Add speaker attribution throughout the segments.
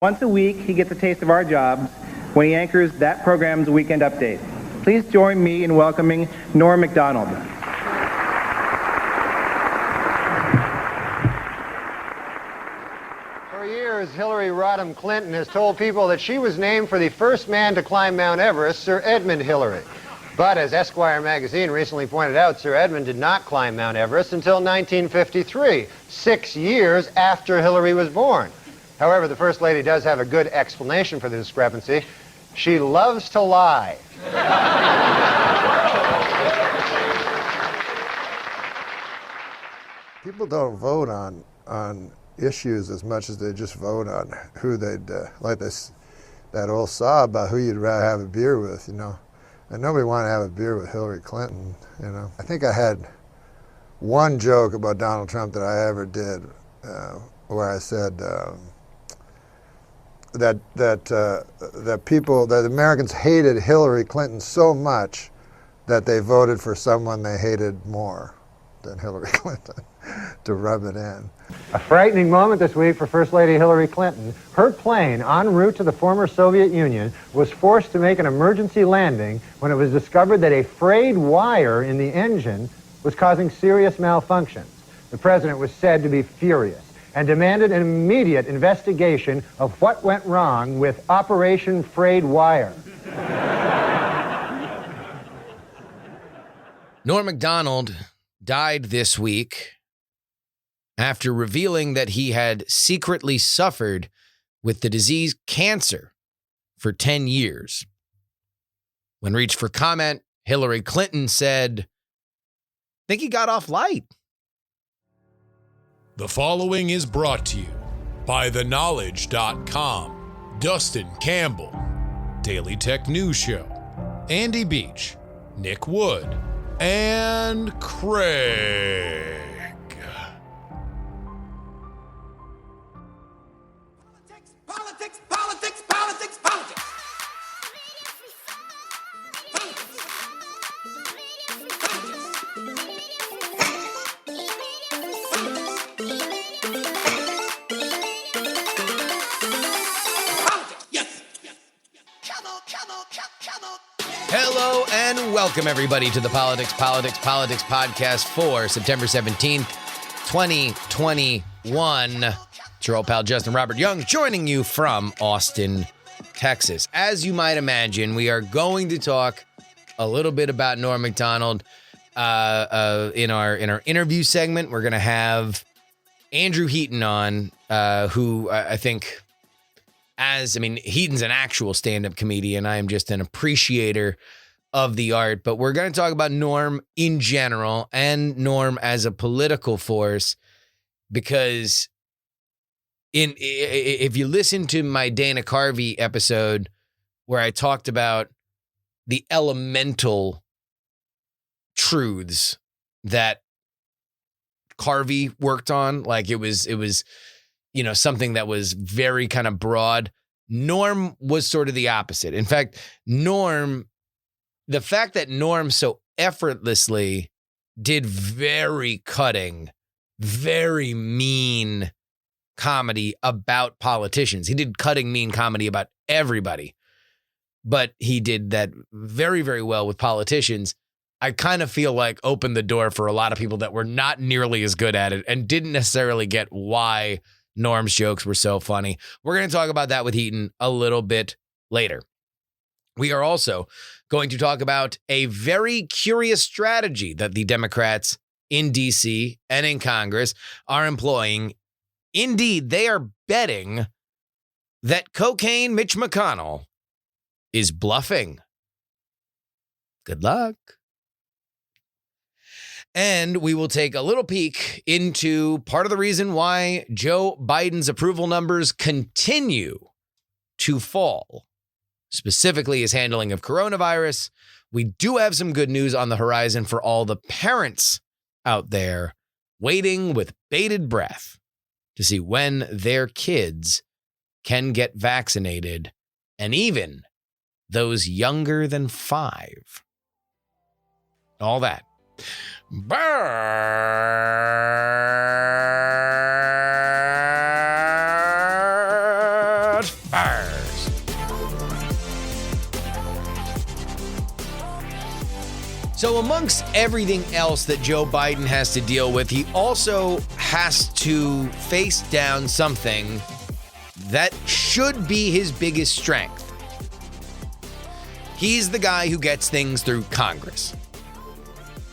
Speaker 1: Once a week, he gets a taste of our jobs when he anchors that program's Weekend Update. Please join me in welcoming Norm Macdonald.
Speaker 2: For years, Hillary Rodham Clinton has told people that she was named for the first man to climb Mount Everest, Sir Edmund Hillary. But as Esquire magazine recently pointed out, Sir Edmund did not climb Mount Everest until 1953, 6 years after Hillary was born. However, the First Lady does have a good explanation for the discrepancy. She loves to lie.
Speaker 3: People don't vote on issues as much as they just vote on who they'd, like this, that old saw about who you'd rather have a beer with, you know. And nobody wanted to have a beer with Hillary Clinton, you know. I think I had one joke about Donald Trump that I ever did, where I said that people, that Americans hated Hillary Clinton so much that they voted for someone they hated more than Hillary Clinton to rub it in.
Speaker 2: A frightening moment this week for First Lady Hillary Clinton. Her plane, en route to the former Soviet Union, was forced to make an emergency landing when it was discovered that a frayed wire in the engine was causing serious malfunctions. The president was said to be furious and demanded an immediate investigation of what went wrong with Operation Frayed Wire.
Speaker 4: Norm Macdonald died this week after revealing that he had secretly suffered with the disease cancer for 10 years. When reached for comment, Hillary Clinton said, "I think he got off light."
Speaker 5: The following is brought to you by TheKnowledge.com, Dustin Campbell, Daily Tech News Show, Andy Beach, Nick Wood, and Craig.
Speaker 6: Politics, politics, politics, politics.
Speaker 4: Hello and welcome everybody to the Politics podcast for September 17th, 2021. It's your old pal Justin Robert Young joining you from Austin, Texas. As you might imagine, we are going to talk a little bit about Norm Macdonald in our interview segment. We're going to have Andrew Heaton on, who I think, Heaton's an actual stand-up comedian. I am just an appreciator of the art, but we're going to talk about Norm in general and Norm as a political force, because if you listen to my Dana Carvey episode where I talked about the elemental truths that Carvey worked on, like it was, you know, something that was very kind of broad. Norm was sort of the opposite. In fact, the fact that Norm so effortlessly did very cutting, very mean comedy about politicians. He did cutting, mean comedy about everybody, but he did that very, very well with politicians. I kind of feel like opened the door for a lot of people that were not nearly as good at it and didn't necessarily get why Norm's jokes were so funny. We're going to talk about that with Heaton a little bit later. We are also going to talk about a very curious strategy that the Democrats in D.C. and in Congress are employing. Indeed, they are betting that cocaine Mitch McConnell is bluffing. Good luck. And we will take a little peek into part of the reason why Joe Biden's approval numbers continue to fall, specifically his handling of coronavirus. We do have some good news on the horizon for all the parents out there waiting with bated breath to see when their kids can get vaccinated, and even those younger than 5. All that. But So amongst everything else that Joe Biden has to deal with, he also has to face down something that should be his biggest strength. He's the guy who gets things through Congress.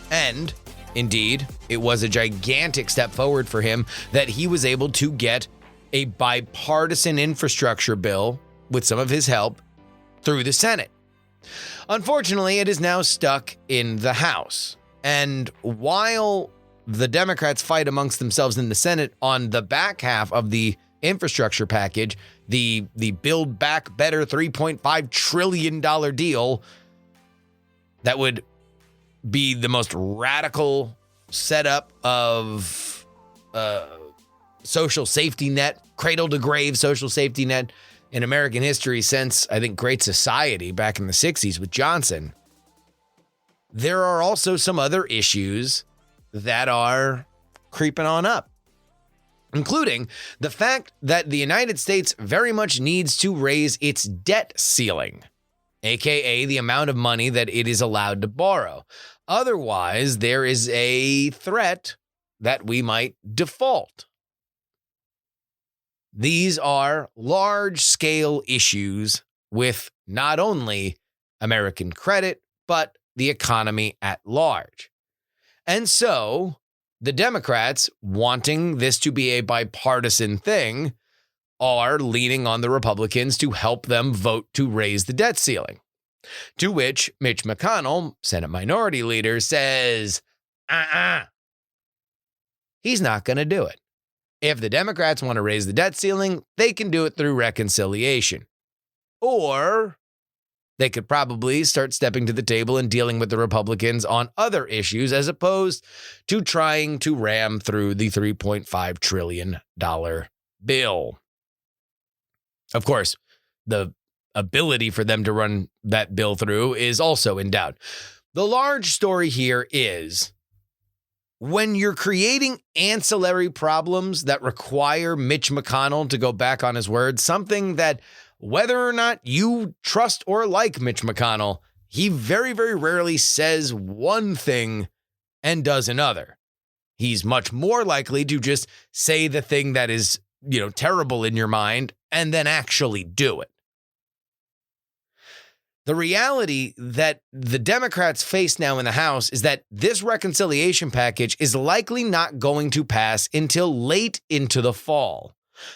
Speaker 4: And, indeed, it was a gigantic step forward for him that he was able to get a bipartisan infrastructure bill, with some of his help, through the Senate. Unfortunately, it is now stuck in the House. And while the Democrats fight amongst themselves in the Senate on the back half of the infrastructure package, the Build Back Better $3.5 trillion deal that would be the most radical setup of social safety net, cradle to grave social safety net in American history since, I think, Great Society back in the 60s with Johnson. There are also some other issues that are creeping on up, including the fact that the United States very much needs to raise its debt ceiling, aka the amount of money that it is allowed to borrow. Otherwise, there is a threat that we might default. These are large-scale issues with not only American credit, but the economy at large. And so, the Democrats, wanting this to be a bipartisan thing, are leaning on the Republicans to help them vote to raise the debt ceiling. To which Mitch McConnell, Senate Minority Leader, says, he's not going to do it. If the Democrats want to raise the debt ceiling, they can do it through reconciliation. Or they could probably start stepping to the table and dealing with the Republicans on other issues as opposed to trying to ram through the $3.5 trillion bill. Of course, the ability for them to run that bill through is also in doubt. The large story here is when you're creating ancillary problems that require Mitch McConnell to go back on his word, something that whether or not you trust or like Mitch McConnell, he very, very rarely says one thing and does another. He's much more likely to just say the thing that is, terrible in your mind and then actually do it. The reality that the Democrats face now in the House is that this reconciliation package is likely not going to pass until late into the fall.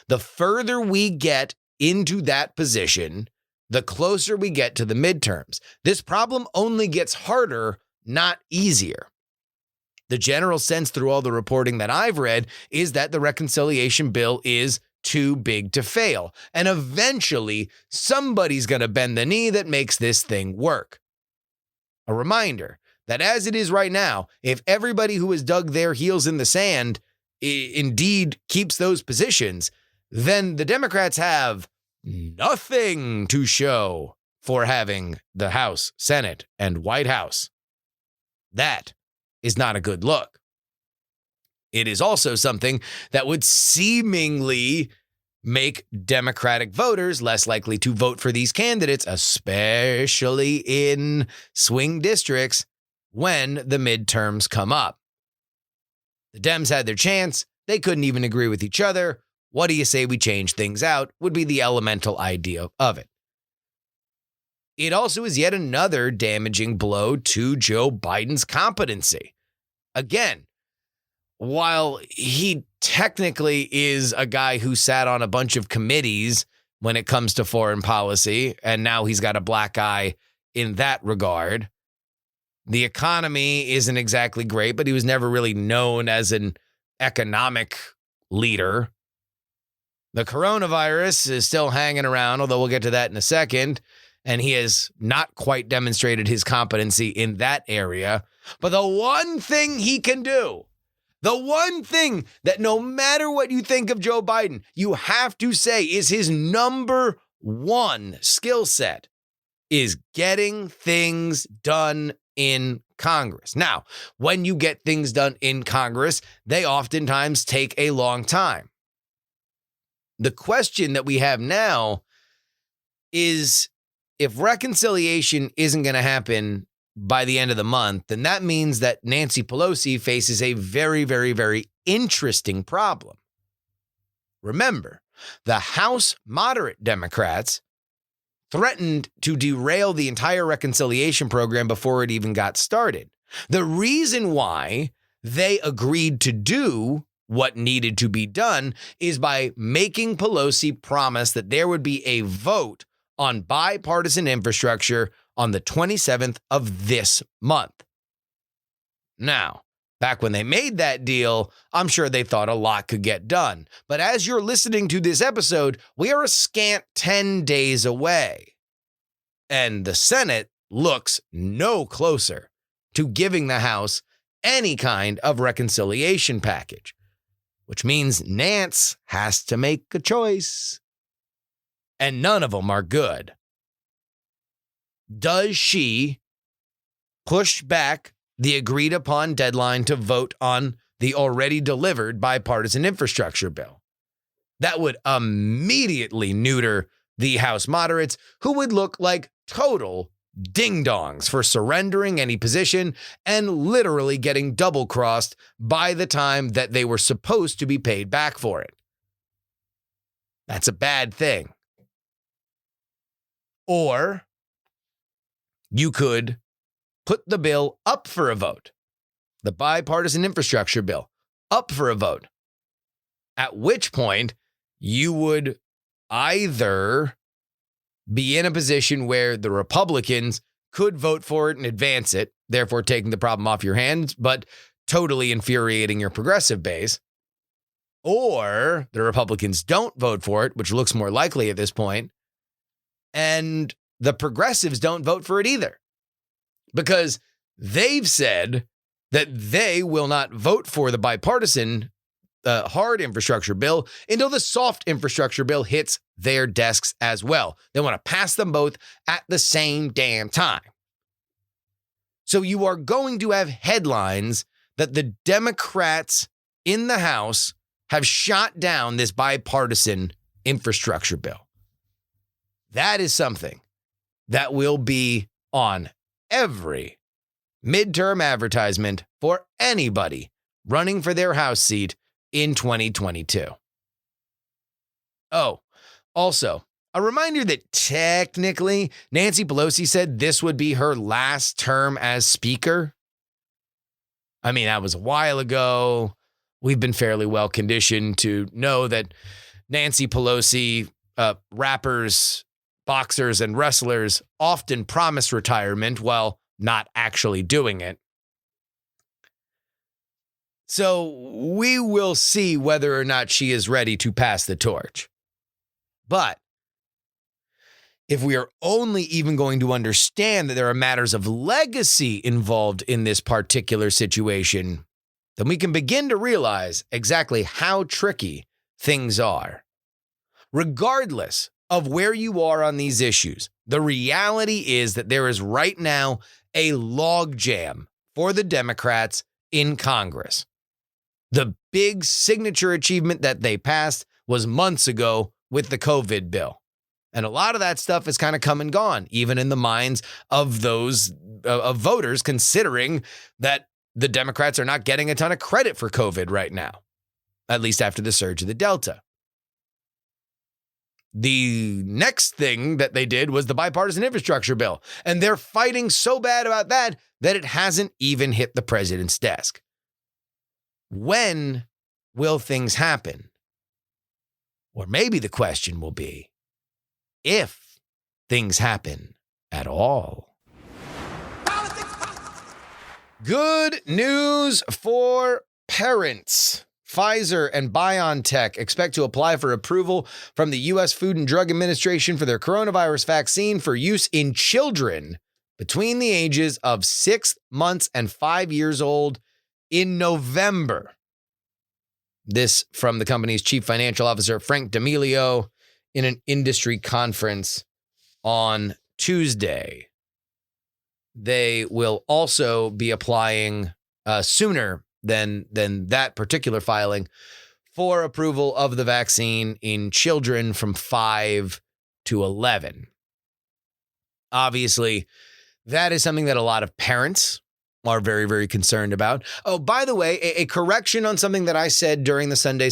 Speaker 4: The further we get into that position, the closer we get to the midterms. This problem only gets harder, not easier. The general sense through all the reporting that I've read is that the reconciliation bill is too big to fail. And eventually, somebody's going to bend the knee that makes this thing work. A reminder that as it is right now, if everybody who has dug their heels in the sand indeed keeps those positions, then the Democrats have nothing to show for having the House, Senate, and White House. That is not a good look. It is also something that would seemingly make Democratic voters less likely to vote for these candidates, especially in swing districts when the midterms come up. The Dems had their chance. They couldn't even agree with each other. What do you say we change things out would be the elemental idea of it. It also is yet another damaging blow to Joe Biden's competency. Again, while he technically is a guy who sat on a bunch of committees when it comes to foreign policy, and now he's got a black eye in that regard, the economy isn't exactly great, but he was never really known as an economic leader. The coronavirus is still hanging around, although we'll get to that in a second, and he has not quite demonstrated his competency in that area. But the one thing he can do, the one thing that no matter what you think of Joe Biden, you have to say is his number one skill set is getting things done in Congress. Now, when you get things done in Congress, they oftentimes take a long time. The question that we have now is if reconciliation isn't going to happen by the end of the month, then that means that Nancy Pelosi faces a very, very, very interesting problem. Remember, the House moderate Democrats threatened to derail the entire reconciliation program before it even got started. The reason why they agreed to do what needed to be done is by making Pelosi promise that there would be a vote on bipartisan infrastructure on the 27th of this month. Now, back when they made that deal, I'm sure they thought a lot could get done. But as you're listening to this episode, we are a scant 10 days away. And the Senate looks no closer to giving the House any kind of reconciliation package, which means Nance has to make a choice. And none of them are good. Does she push back the agreed upon deadline to vote on the already delivered bipartisan infrastructure bill? That would immediately neuter the House moderates, who would look like total ding-dongs for surrendering any position and literally getting double-crossed by the time that they were supposed to be paid back for it. That's a bad thing. Or you could put the bill up for a vote, the bipartisan infrastructure bill, up for a vote, at which point you would either be in a position where the Republicans could vote for it and advance it, therefore taking the problem off your hands, but totally infuriating your progressive base, or the Republicans don't vote for it, which looks more likely at this point, and the progressives don't vote for it either, because they've said that they will not vote for the bipartisan hard infrastructure bill until the soft infrastructure bill hits their desks as well. They want to pass them both at the same damn time. So you are going to have headlines that the Democrats in the House have shot down this bipartisan infrastructure bill. That is something that will be on every midterm advertisement for anybody running for their House seat in 2022. Oh, also, a reminder that technically Nancy Pelosi said this would be her last term as Speaker. I mean, that was a while ago. We've been fairly well conditioned to know that Nancy Pelosi, rappers, boxers, and wrestlers often promise retirement while not actually doing it. So we will see whether or not she is ready to pass the torch. But if we are only even going to understand that there are matters of legacy involved in this particular situation, then we can begin to realize exactly how tricky things are. Regardless of where you are on these issues, the reality is that there is right now a logjam for the Democrats in Congress. The big signature achievement that they passed was months ago with the COVID bill. And a lot of that stuff has kind of come and gone, even in the minds of those of voters, considering that the Democrats are not getting a ton of credit for COVID right now, at least after the surge of the Delta. The next thing that they did was the bipartisan infrastructure bill, and they're fighting so bad about that that it hasn't even hit the president's desk. When will things happen? Or maybe the question will be, if things happen at all. Good news for parents. Pfizer and BioNTech expect to apply for approval from the U.S. Food and Drug Administration for their coronavirus vaccine for use in children between the ages of 6 months and 5 years old in November. This from the company's chief financial officer, Frank D'Amelio, in an industry conference on Tuesday. They will also be applying sooner than that particular filing for approval of the vaccine in children from 5 to 11. Obviously, That is something that a lot of parents are very, very concerned about. Oh, by the way, a correction on something that I said during the Sunday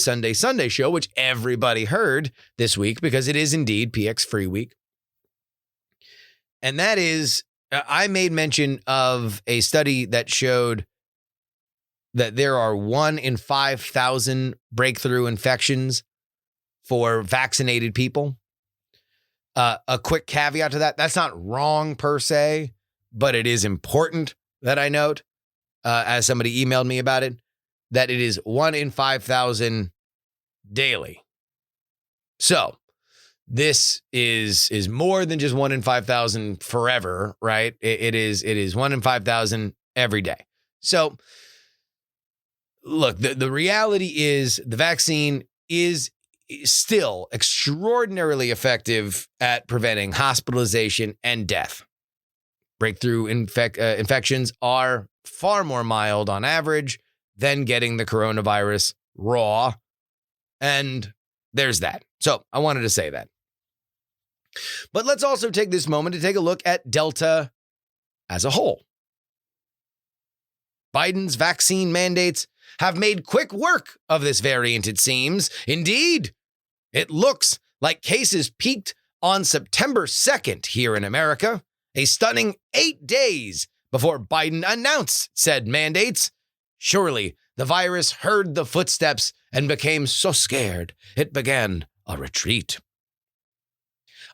Speaker 4: show, which everybody heard this week because it is indeed PX Free Week. And that is, I made mention of a study that showed that there are 1 in 5,000 breakthrough infections for vaccinated people. A quick caveat to that, that's not wrong per se, but it is important that I note, as somebody emailed me about it, that it is 1 in 5,000 daily. So this is more than just 1 in 5,000 forever, right? It is 1 in 5,000 every day. So look, the reality is the vaccine is still extraordinarily effective at preventing hospitalization and death. Breakthrough infections are far more mild on average than getting the coronavirus raw. And there's that. So I wanted to say that. But let's also take this moment to take a look at Delta as a whole. Biden's vaccine mandates have made quick work of this variant, it seems. Indeed, it looks like cases peaked on September 2nd here in America, a stunning 8 days before Biden announced said mandates. Surely the virus heard the footsteps and became so scared it began a retreat.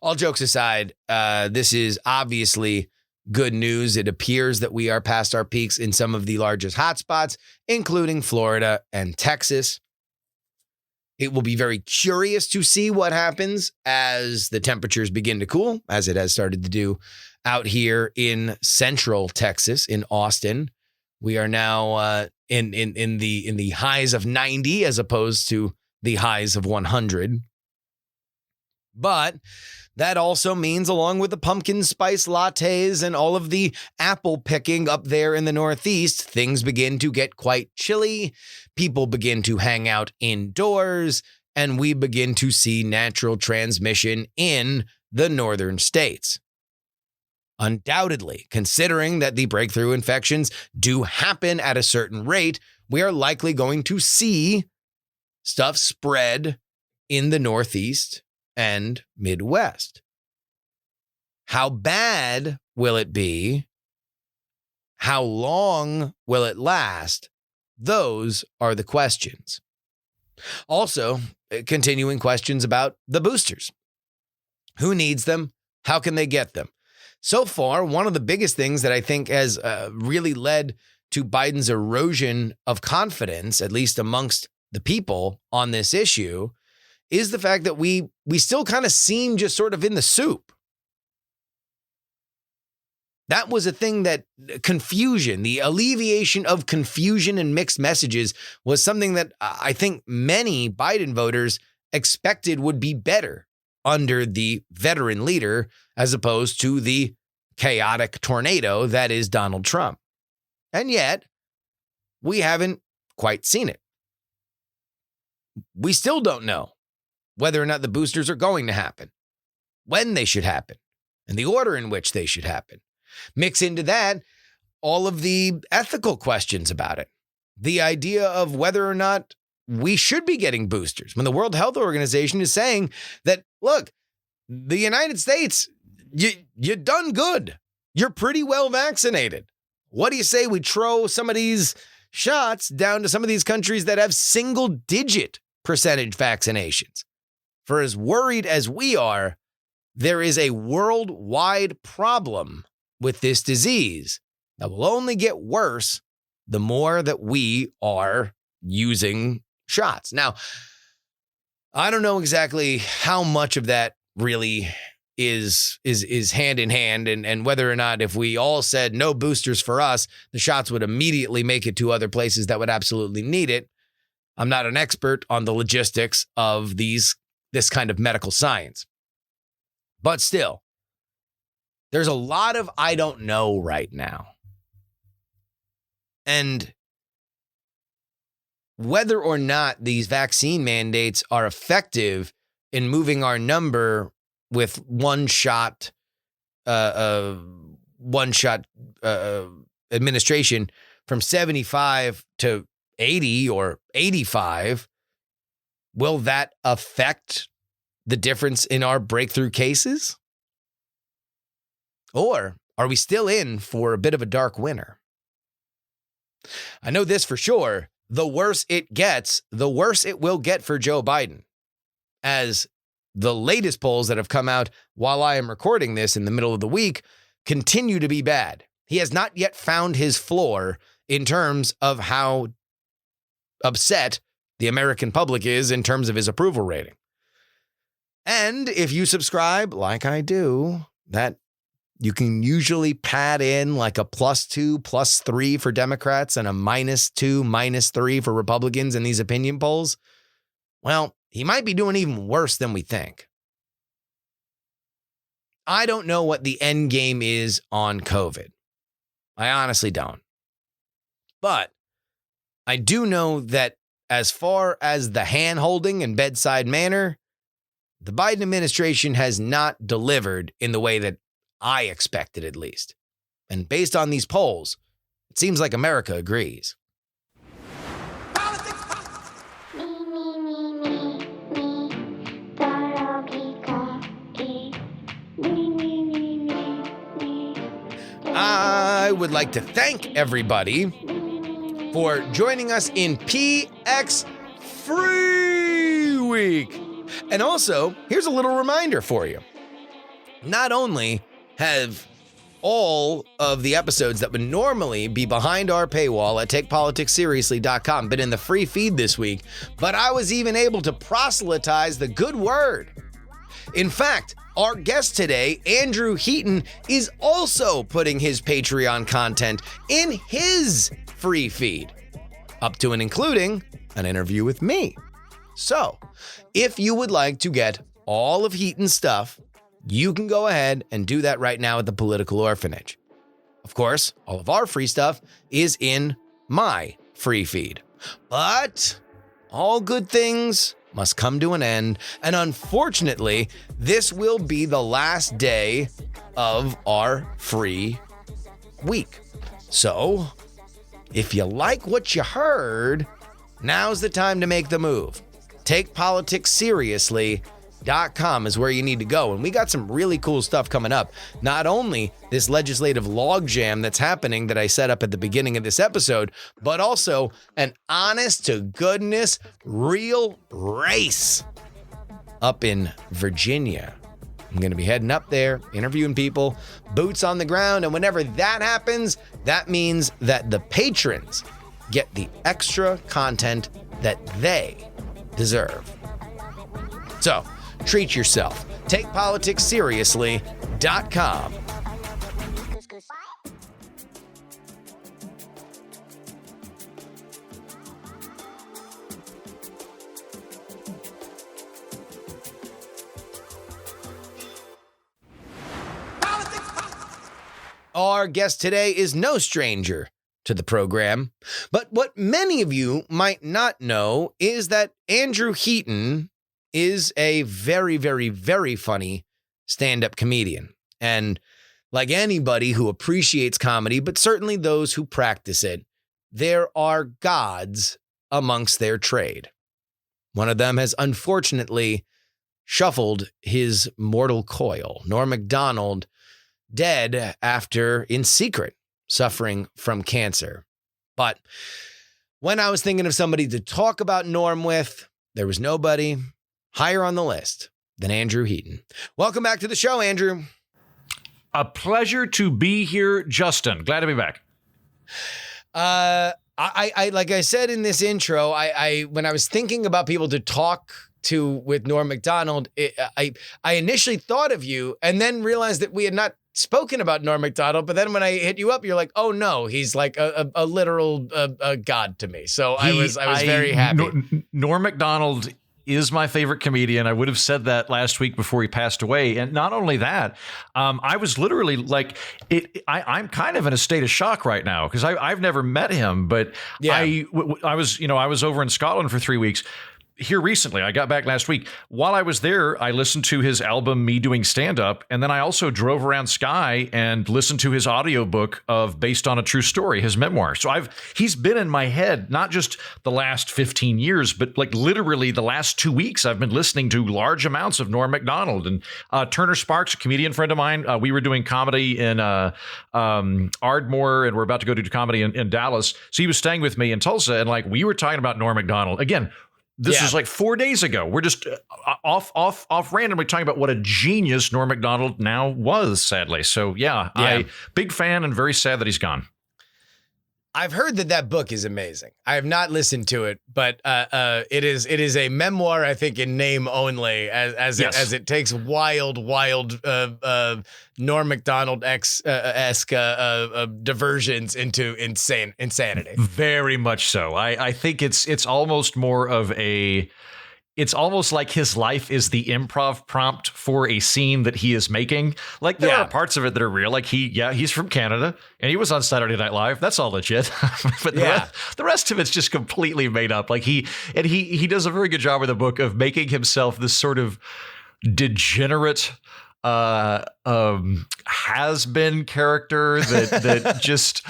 Speaker 4: All jokes aside, this is obviously good news. It appears that we are past our peaks in some of the largest hotspots, including Florida and Texas. It will be very curious to see what happens as the temperatures begin to cool, as it has started to do out here in central Texas, in Austin. We are now in the highs of 90 as opposed to the highs of 100. But that also means, along with the pumpkin spice lattes and all of the apple picking up there in the Northeast, things begin to get quite chilly. People begin to hang out indoors, and we begin to see natural transmission in the northern states. Undoubtedly, considering that the breakthrough infections do happen at a certain rate, we are likely going to see stuff spread in the Northeast and Midwest. How bad will it be? How long will it last? Those are the questions. Also, continuing questions about the boosters. Who needs them? How can they get them? So far, one of the biggest things that I think has really led to Biden's erosion of confidence, at least amongst the people on this issue, is the fact that we still kind of seem just sort of in the soup. That was a thing that confusion, the alleviation of confusion and mixed messages was something that I think many Biden voters expected would be better under the veteran leader as opposed to the chaotic tornado that is Donald Trump. And yet, we haven't quite seen it. We still don't know whether or not the boosters are going to happen, when they should happen, and the order in which they should happen. Mix into that all of the ethical questions about it. The idea of whether or not we should be getting boosters when the World Health Organization is saying that, look, the United States, you done good. You're pretty well vaccinated. What do you say we throw some of these shots down to some of these countries that have single-digit percentage vaccinations? For as worried as we are, there is a worldwide problem with this disease that will only get worse the more that we are using shots. Now, I don't know exactly how much of that really is hand in hand and whether or not if we all said no boosters for us, the shots would immediately make it to other places that would absolutely need it. I'm not an expert on the logistics of this kind of medical science. But still, there's a lot of I don't know right now. And whether or not these vaccine mandates are effective in moving our number with one shot one-shot administration from 75 to 80 or 85, will that affect the difference in our breakthrough cases? Or are we still in for a bit of a dark winter? I know this for sure. The worse it gets, the worse it will get for Joe Biden, as the latest polls that have come out while I am recording this in the middle of the week continue to be bad. He has not yet found his floor in terms of how upset the American public is in terms of his approval rating. And if you subscribe, like I do, that you can usually pad in like a +2, +3 for Democrats and a -2, -3 for Republicans in these opinion polls. Well, he might be doing even worse than we think. I don't know what the end game is on COVID. I honestly don't. But I do know that as far as the hand-holding and bedside manner, the Biden administration has not delivered in the way that I expected, at least. And based on these polls, it seems like America agrees. I would like to thank everybody for joining us in PX Free Week. And also, here's a little reminder for you. Not only have all of the episodes that would normally be behind our paywall at takepoliticsseriously.com been in the free feed this week, but I was even able to proselytize the good word. In fact, our guest today, Andrew Heaton, is also putting his Patreon content in his free feed, up to and including an interview with me. So, if you would like to get all of Heaton's stuff, you can go ahead and do that right now at the Political Orphanage. Of course, all of our free stuff is in my free feed. But all good things must come to an end, and unfortunately, this will be the last day of our free week. So, if you like what you heard, now's the time to make the move. TakePoliticsSeriously.com is where you need to go. And we got some really cool stuff coming up. Not only this legislative logjam that's happening that I set up at the beginning of this episode, but also an honest to goodness real race up in Virginia. I'm going to be heading up there, interviewing people, boots on the ground. And whenever that happens, that means that the patrons get the extra content that they deserve. So, treat yourself. TakePoliticsSeriously.com. Our guest today is no stranger to the program, but what many of you might not know is that Andrew Heaton is a very, very, very funny stand-up comedian. And like anybody who appreciates comedy, but certainly those who practice it, there are gods amongst their trade. One of them has unfortunately shuffled his mortal coil. Norm Macdonald, dead after, in secret, suffering from cancer. But when I was thinking of somebody to talk about Norm with, there was nobody higher on the list than Andrew Heaton. Welcome back to the show, Andrew.
Speaker 7: A pleasure to be here, Justin. Glad to be back.
Speaker 4: I like I said in this intro, I when I was thinking about people to talk to with Norm Macdonald, I initially thought of you and then realized that we had not spoken about Norm Macdonald. But then when I hit you up, you're like, oh no, he's like a literal god to me. So I was very happy.
Speaker 7: Norm Macdonald is my favorite comedian. I would have said that last week before he passed away. And not only that, I was literally like, I'm kind of in a state of shock right now because I've never met him, but yeah. I was over in Scotland for 3 weeks. here recently. I got back last week. While I was there, I listened to his album, Me Doing Stand-Up, and then I also drove around Sky and listened to his audiobook of Based on a True Story, his memoir. So he's been in my head, not just the last 15 years, but like literally the last 2 weeks, I've been listening to large amounts of Norm Macdonald. And Turner Sparks, a comedian friend of mine, we were doing comedy in Ardmore, and we're about to go do comedy in Dallas. So he was staying with me in Tulsa, and like we were talking about Norm Macdonald. Again, this was like 4 days ago. We're just off randomly talking about what a genius Norm Macdonald now was, sadly. So I big fan and very sad that he's gone.
Speaker 4: I've heard that book is amazing. I have not listened to it, but it is a memoir, I think, in name only, as it takes wild Norm Macdonald-esque diversions into insanity.
Speaker 7: Very much so. I think it's almost more of a. It's almost like his life is the improv prompt for a scene that he is making. Like there are parts of it that are real. Like he's from Canada and he was on Saturday Night Live. That's all legit. But the rest of it's just completely made up. Like he does a very good job with the book of making himself this sort of degenerate has-been character that just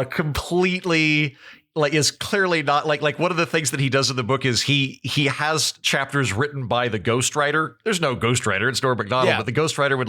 Speaker 7: completely like is clearly not like one of the things that he does in the book is he has chapters written by the ghostwriter. There's no ghostwriter, it's Norm Macdonald, but the ghostwriter would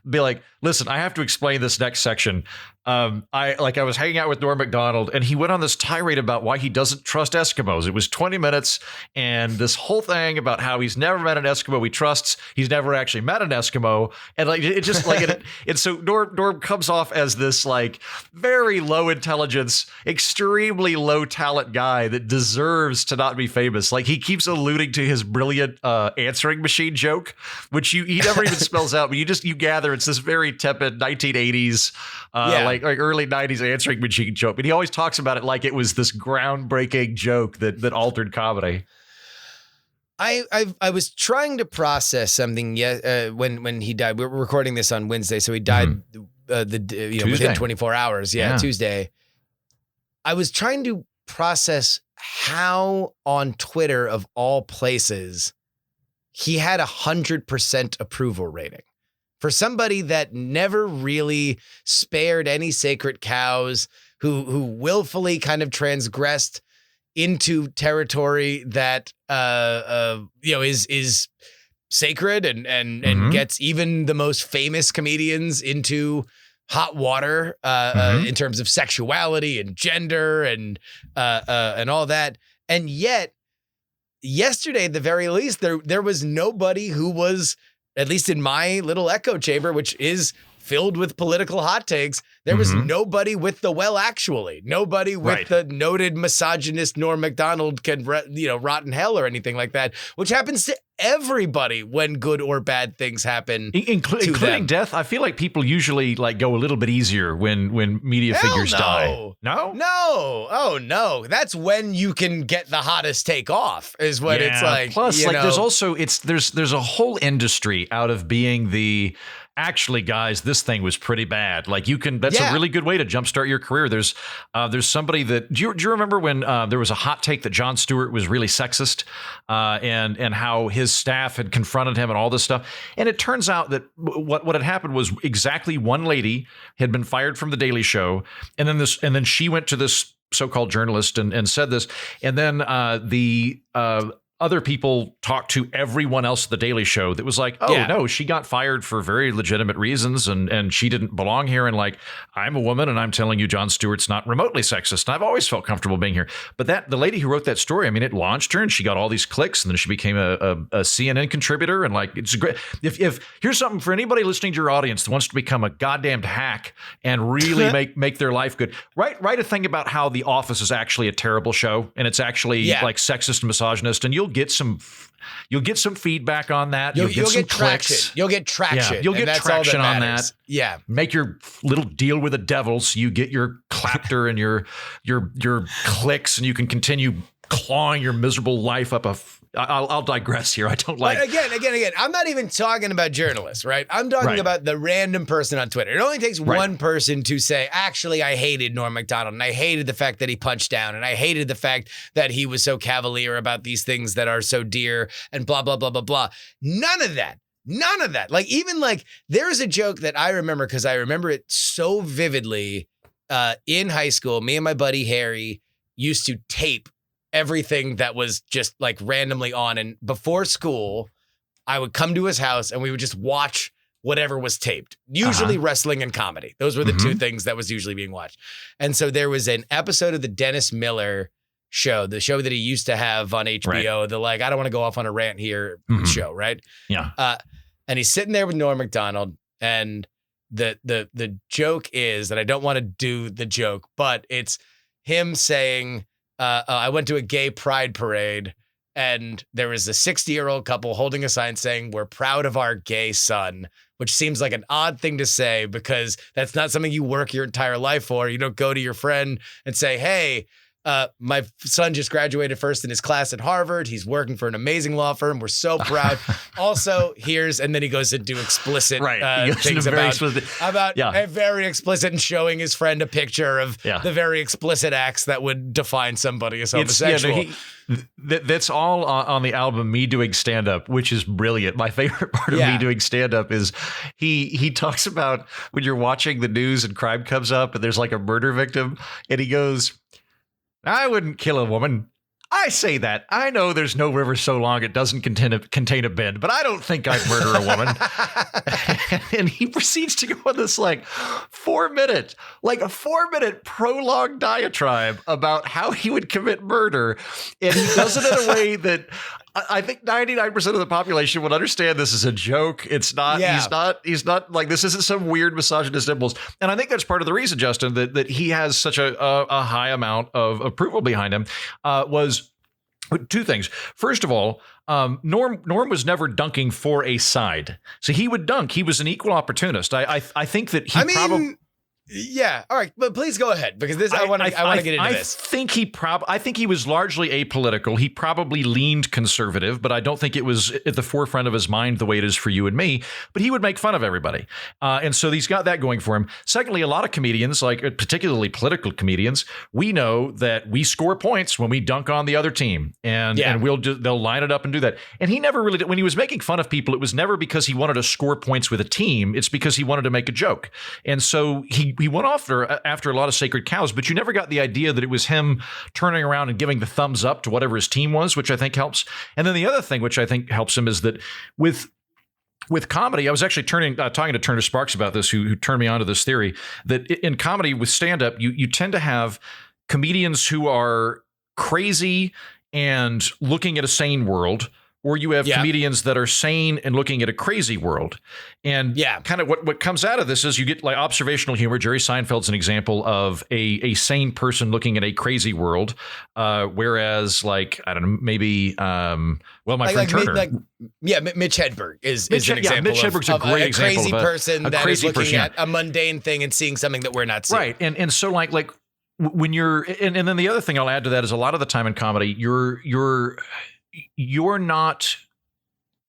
Speaker 7: be like, listen, I have to explain this next section. I was hanging out with Norm Macdonald and he went on this tirade about why he doesn't trust Eskimos. It was 20 minutes and this whole thing about how he's never met an Eskimo he trusts. He's never actually met an Eskimo. And like, it just like, and so Norm comes off as this like very low intelligence, extremely low talent guy that deserves to not be famous. Like he keeps alluding to his brilliant answering machine joke, which he never even spells out, but you gather it's this very tepid 1980s, like early 90s answering machine joke. But he always talks about it like it was this groundbreaking joke that altered comedy.
Speaker 4: I was trying to process something when he died. We were recording this on Wednesday, so he died within 24 hours. Tuesday. I was trying to process how on Twitter of all places he had 100% approval rating. For somebody that never really spared any sacred cows, who willfully kind of transgressed into territory that is sacred and gets even the most famous comedians into hot water in terms of sexuality and gender and all that. And yet, yesterday, at the very least, there was nobody who was, at least in my little echo chamber, which is filled with political hot takes, there was nobody with the nobody with the noted misogynist Norm Macdonald can rot in hell or anything like that, which happens to everybody when good or bad things happen,
Speaker 7: including death. I feel like people usually like go a little bit easier when media figures die. No,
Speaker 4: oh no, that's when you can get the hottest take off. Is what it's like.
Speaker 7: Plus, there's also there's a whole industry out of being the. Actually, guys, this thing was pretty bad. Like that's a really good way to jumpstart your career. There's somebody that, do you remember when there was a hot take that Jon Stewart was really sexist and how his staff had confronted him and all this stuff. And it turns out that what had happened was exactly one lady had been fired from The Daily Show. And then she went to this so-called journalist and said this. And then the other people talked to everyone else at The Daily Show that was like, no, she got fired for very legitimate reasons and she didn't belong here. And like, I'm a woman and I'm telling you, Jon Stewart's not remotely sexist. And I've always felt comfortable being here. But the lady who wrote that story, I mean, it launched her and she got all these clicks and then she became a CNN contributor. And like, it's great. If here's something for anybody listening to your audience that wants to become a goddamn hack and really make their life good, write a thing about how The Office is actually a terrible show and it's actually like sexist and misogynist, and you'll get some feedback on that. You'll get some
Speaker 4: traction.
Speaker 7: clicks.
Speaker 4: You'll get traction.
Speaker 7: Yeah, you'll get traction on that.
Speaker 4: Yeah.
Speaker 7: Make your little deal with the devil so you get your clapter and your clicks, and you can continue clawing your miserable life up a I'll digress here. I don't like.
Speaker 4: But again. I'm not even talking about journalists, right? I'm talking about the random person on Twitter. It only takes one person to say, actually, I hated Norm Macdonald, and I hated the fact that he punched down, and I hated the fact that he was so cavalier about these things that are so dear, and blah, blah, blah, blah, blah. None of that. Like, even like, there's a joke that I remember because I remember it so vividly in high school. Me and my buddy Harry used to tape everything that was just like randomly on. And before school, I would come to his house and we would just watch whatever was taped, usually wrestling and comedy. Those were the two things that was usually being watched. And so there was an episode of the Dennis Miller show, the show that he used to have on HBO, the like, I don't want to go off on a rant here show, right?
Speaker 7: Yeah.
Speaker 4: And he's sitting there with Norm Macdonald, and the joke is that I don't want to do the joke, but it's him saying, I went to a gay pride parade and there was a 60-year-old couple holding a sign saying, "We're proud of our gay son," which seems like an odd thing to say because that's not something you work your entire life for. You don't go to your friend and say, "Hey, my son just graduated first in his class at Harvard. He's working for an amazing law firm. We're so proud." Also, and then he goes to do explicit things about a very explicit and showing his friend a picture of the very explicit acts that would define somebody as homosexual.
Speaker 7: That's all on the album Me Doing Stand-Up, which is brilliant. My favorite part of Me Doing Stand-Up is he talks about when you're watching the news and crime comes up and there's like a murder victim, and he goes, "I wouldn't kill a woman. I say that. I know there's no river so long it doesn't contain a bend, but I don't think I'd murder a woman." And he proceeds to go on this like 4-minute prolonged diatribe about how he would commit murder. And he does it in a way that I think 99% of the population would understand this is a joke. It's not, he's not like, this isn't some weird misogynist impulse. And I think that's part of the reason, Justin, that he has such a high amount of approval behind him was two things. First of all, Norm was never dunking for a side. So he would dunk. He was an equal opportunist. I think that he probably...
Speaker 4: Yeah. All right. But please go ahead, because this I want to get into this.
Speaker 7: I think he was largely apolitical. He probably leaned conservative, but I don't think it was at the forefront of his mind the way it is for you and me. But he would make fun of everybody. And so he's got that going for him. Secondly, a lot of comedians, like particularly political comedians, we know that we score points when we dunk on the other team. And they'll line it up and do that. And he never really did. When he was making fun of people, it was never because he wanted to score points with a team. It's because he wanted to make a joke. And so he went after a lot of sacred cows, but you never got the idea that it was him turning around and giving the thumbs up to whatever his team was, which I think helps. And then the other thing, which I think helps him, is that with comedy, I was actually talking to Turner Sparks about this, who turned me onto this theory that in comedy with stand-up, you tend to have comedians who are crazy and looking at a sane world, or you have comedians that are sane and looking at a crazy world. And kind of what comes out of this is you get like observational humor. Jerry Seinfeld's an example of a sane person looking at a crazy world. Whereas like, I don't know, maybe, my friend Turner.
Speaker 4: Mitch Hedberg is an example
Speaker 7: Mitch Hedberg's a great example
Speaker 4: crazy
Speaker 7: of
Speaker 4: person that is looking at a mundane thing and seeing something that we're not seeing.
Speaker 7: Right. And so like when you're, and then the other thing I'll add to that is a lot of the time in comedy, you're not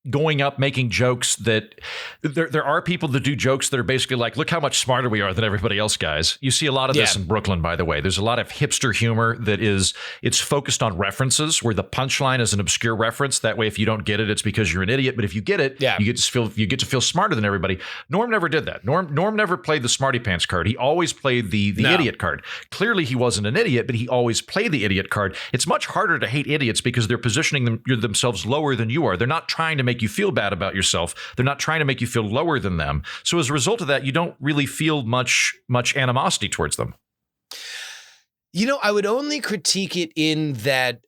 Speaker 7: going up making jokes that there are people that do jokes that are basically like, look how much smarter we are than everybody else, guys. You see a lot of this in Brooklyn, by the way. There's a lot of hipster humor that it's focused on references where the punchline is an obscure reference. That way, if you don't get it, it's because you're an idiot. But if you get it, you get to feel smarter than everybody. Norm never did that. Norm never played the smarty pants card. He always played the idiot card. Clearly, he wasn't an idiot, but he always played the idiot card. It's much harder to hate idiots because they're positioning themselves lower than you are. They're not trying to make you feel bad about yourself. They're not trying to make you feel lower than them. So as a result of that, you don't really feel much animosity towards them.
Speaker 4: You know, I would only critique it in that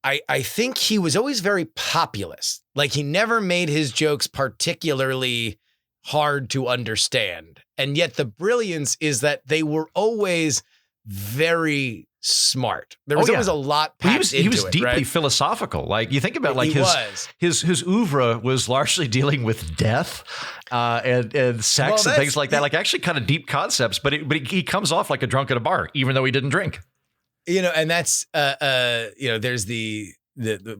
Speaker 4: I think he was always very populist. Like, he never made his jokes particularly hard to understand. And yet the brilliance is that they were always very smart. There was always a lot packed into it.
Speaker 7: He was deeply philosophical. Like, you think about like his oeuvre was largely dealing with death and sex and things like that. Like, actually kind of deep concepts, but he comes off like a drunk at a bar, even though he didn't drink.
Speaker 4: You know, and that's there's the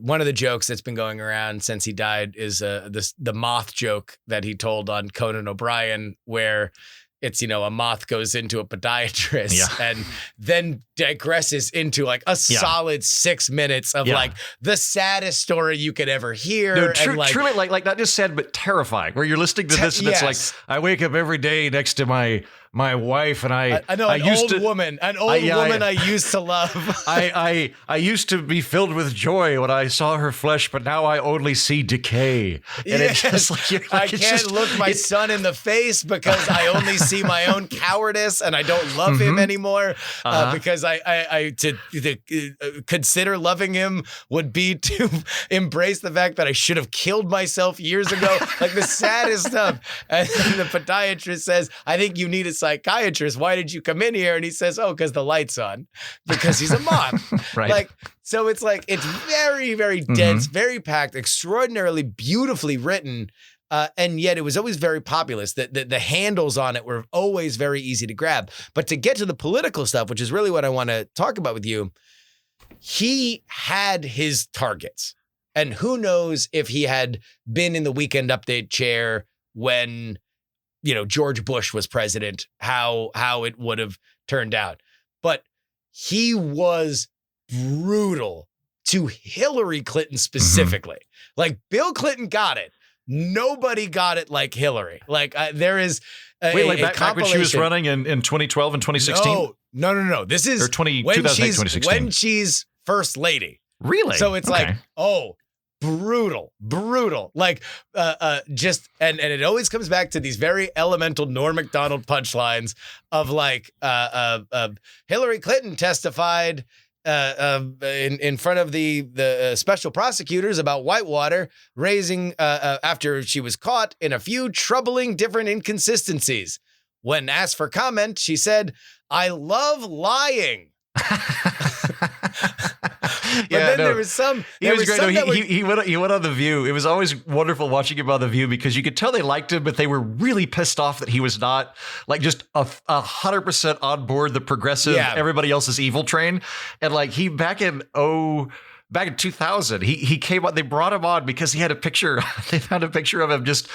Speaker 4: one of the jokes that's been going around since he died is the moth joke that he told on Conan O'Brien, where it's, a moth goes into a podiatrist and then digresses into like a solid 6 minutes of like the saddest story you could ever hear.
Speaker 7: No,
Speaker 4: and
Speaker 7: truly like not just sad, but terrifying, where you're listening to this and it's like, I wake up every day next to my wife and I
Speaker 4: know an old woman I used to love.
Speaker 7: I used to be filled with joy when I saw her flesh, but now I only see decay. And it's just like,
Speaker 4: I can't look my son in the face because I only see my own cowardice and I don't love him anymore because I to consider loving him would be to embrace the fact that I should have killed myself years ago. Like the saddest stuff. And the podiatrist says, I think you need a psychiatrist. Why did you come in here? And he says, oh, because the light's on, because he's a moth.
Speaker 7: Right.
Speaker 4: Like, so it's like, it's very, very dense, very packed, extraordinarily beautifully written. And yet it was always very populist. The handles on it were always very easy to grab. But to get to the political stuff, which is really what I want to talk about with you, he had his targets. And who knows if he had been in the Weekend Update chair when George Bush was president, how it would have turned out. But he was brutal to Hillary Clinton specifically. Like Bill Clinton got it. Nobody got it like Hillary. Like there is back
Speaker 7: when she was running in 2012 and 2016?
Speaker 4: No. This is
Speaker 7: 2016.
Speaker 4: When she's first lady.
Speaker 7: Really?
Speaker 4: So it's like, brutal. Like, just, and it always comes back to these very elemental Norm Macdonald punchlines of like, Hillary Clinton testified in front of the special prosecutors about Whitewater, raising after she was caught in a few troubling different inconsistencies. When asked for comment, she said, "I love lying." There was some.
Speaker 7: He was great. He went on The View. It was always wonderful watching him on The View because you could tell they liked him, but they were really pissed off that he was not like just 100% on board the progressive, everybody else's evil train. And like back in 2000, he came on. They brought him on because he had a picture. They found a picture of him just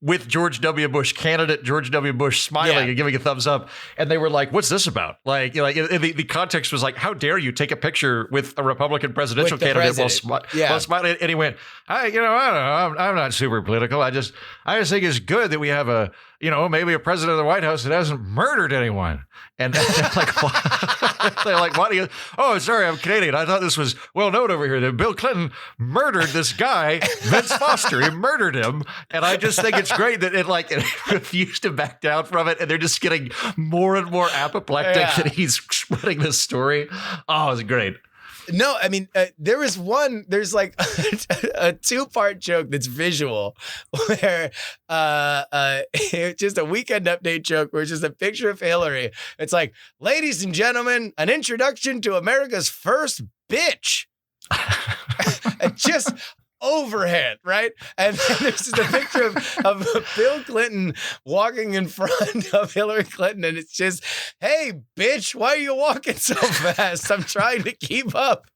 Speaker 7: with George W. Bush, candidate George W. Bush, smiling and giving a thumbs up. And they were like, what's this about? Like, the context was like, how dare you take a picture with a Republican presidential candidate while smiling? And he went, I don't know. I'm not super political. I just think it's good that we have maybe a president of the White House that hasn't murdered anyone. And they're like, what? They're like, what? He goes, oh, sorry, I'm Canadian. I thought this was well known over here that Bill Clinton murdered this guy, Vince Foster. He murdered him. And I just think it's great that it refused to back down from it. And they're just getting more and more apoplectic that he's spreading this story. Oh, it's great.
Speaker 4: No, I mean, there's like a 2-part joke that's visual where it's just a Weekend Update joke where it's just a picture of Hillary. It's like, ladies and gentlemen, an introduction to America's first bitch. And just overhead, right? And then there's just a picture of Bill Clinton walking in front of Hillary Clinton, and it's just, hey, bitch, why are you walking so fast? I'm trying to keep up.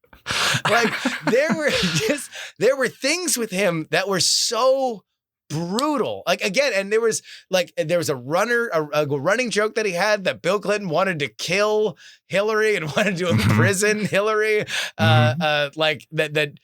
Speaker 4: Like there were things with him that were so brutal. Like again, and there was a running joke that he had that Bill Clinton wanted to kill Hillary and wanted to imprison Hillary. Like that.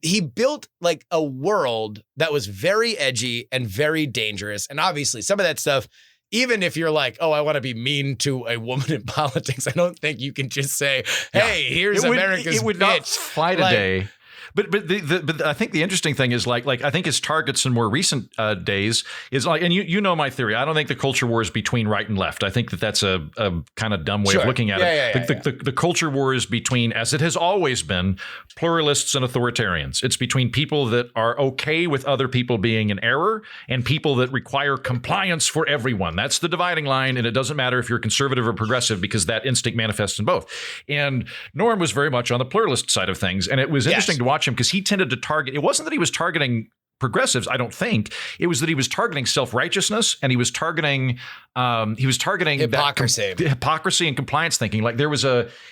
Speaker 4: He built like a world that was very edgy and very dangerous. And obviously some of that stuff, even if you're like, oh, I want to be mean to a woman in politics, I don't think you can just say, hey, here's America's bitch.
Speaker 7: It would not fight a day. But I think the interesting thing is like I think his targets in more recent days is like, and you know my theory. I don't think the culture war is between right and left. I think that's a kind of dumb way of looking at it. The culture war is between, as it has always been, pluralists and authoritarians. It's between people that are okay with other people being in error and people that require compliance for everyone. That's the dividing line, and it doesn't matter if you're conservative or progressive because that instinct manifests in both. And Norm was very much on the pluralist side of things, and it was interesting to watch him because he tended to target. It wasn't that he was targeting progressives. I don't think it was that he was targeting self-righteousness, and he was targeting
Speaker 4: hypocrisy,
Speaker 7: hypocrisy and compliance thinking. Like there was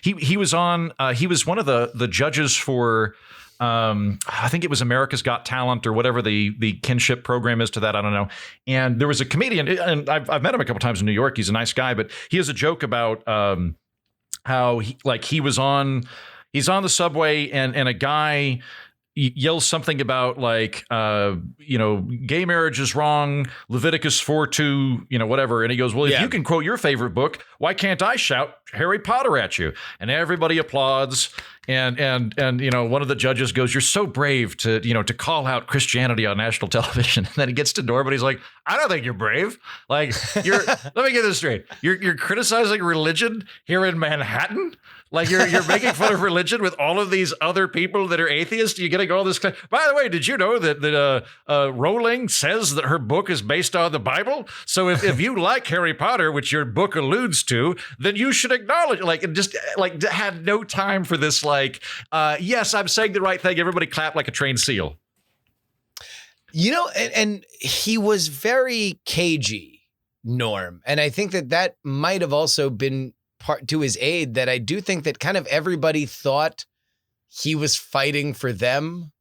Speaker 7: he was one of the judges for I think it was America's Got Talent or whatever the kinship program is to that. I don't know. And there was a comedian, and I've met him a couple times in New York. He's a nice guy, but he has a joke about how he's on the subway and a guy yells something about gay marriage is wrong, Leviticus 4:2, whatever. And he goes, well, if you can quote your favorite book, why can't I shout Harry Potter at you? And everybody applauds. And one of the judges goes, you're so brave to call out Christianity on national television. And then he gets to Norm, but he's like, I don't think you're brave. Like let me get this straight. You're criticizing religion here in Manhattan? Like you're making fun of religion with all of these other people that are atheists. You're getting all this. By the way, did you know that Rowling says that her book is based on the Bible? So if you like Harry Potter, which your book alludes to, then you should acknowledge. Had no time for this. Yes, I'm saying the right thing. Everybody clap like a trained seal.
Speaker 4: And he was very cagey, Norm, and I think that might have also been part to his aid, that I do think that kind of everybody thought he was fighting for them,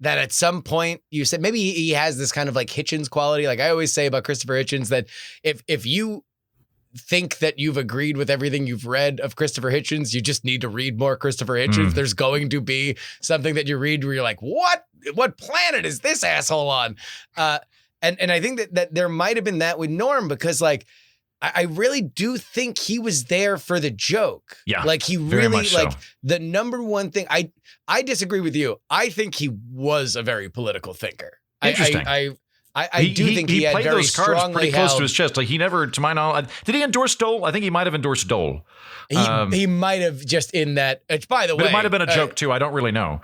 Speaker 4: that at some point you said maybe he has this kind of like Hitchens quality. Like I always say about Christopher Hitchens, that if you think that you've agreed with everything you've read of Christopher Hitchens, you just need to read more Christopher Hitchens. There's going to be something that you read where you're like, what planet is this asshole on? And I think that there might have been that with Norm, because I really do think he was there for the joke.
Speaker 7: Yeah.
Speaker 4: Like he really the number one thing. I disagree with you. I think he was a very political thinker.
Speaker 7: Interesting.
Speaker 4: I do think he had
Speaker 7: played
Speaker 4: very
Speaker 7: those cards
Speaker 4: strongly
Speaker 7: pretty close
Speaker 4: held,
Speaker 7: to his chest. Like he never, to my knowledge, did he endorse Dole? I think he might have endorsed Dole.
Speaker 4: He might have just in that. By the way,
Speaker 7: but it might have been a joke too. I don't really know.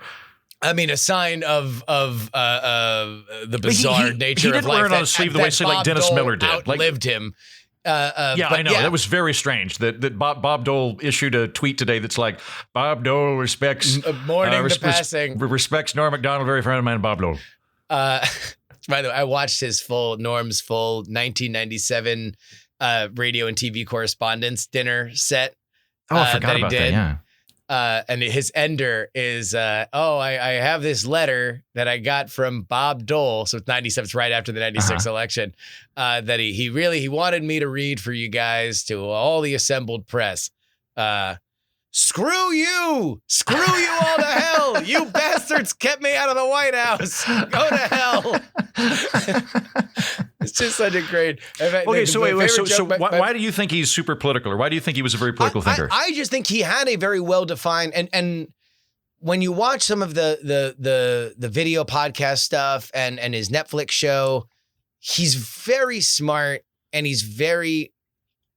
Speaker 4: I mean, a sign of the bizarre nature
Speaker 7: he
Speaker 4: of
Speaker 7: didn't
Speaker 4: life.
Speaker 7: wear it on his sleeve the way, say, like Dennis
Speaker 4: Dole
Speaker 7: Miller did.
Speaker 4: Outlived him.
Speaker 7: I know. That was very strange that Bob Dole issued a tweet today that's like, Bob Dole respects
Speaker 4: mourning the passing.
Speaker 7: Respects Norm Macdonald, very friend of mine, Bob Dole.
Speaker 4: By the way, I watched Norm's full 1997 radio and TV correspondence dinner set.
Speaker 7: I forgot about that, yeah.
Speaker 4: And his ender is, I have this letter that I got from Bob Dole. So it's 97, it's right after the 96 election, that he wanted me to read for you guys, to all the assembled press. Screw you all to hell. You bastards kept me out of the White House. Go to hell. It's just such a great.
Speaker 7: Okay, so why do you think he's super political, or why do you think he was a very political thinker?
Speaker 4: I just think he had a very well defined, and when you watch some of the video podcast stuff and his Netflix show, he's very smart, and he's very,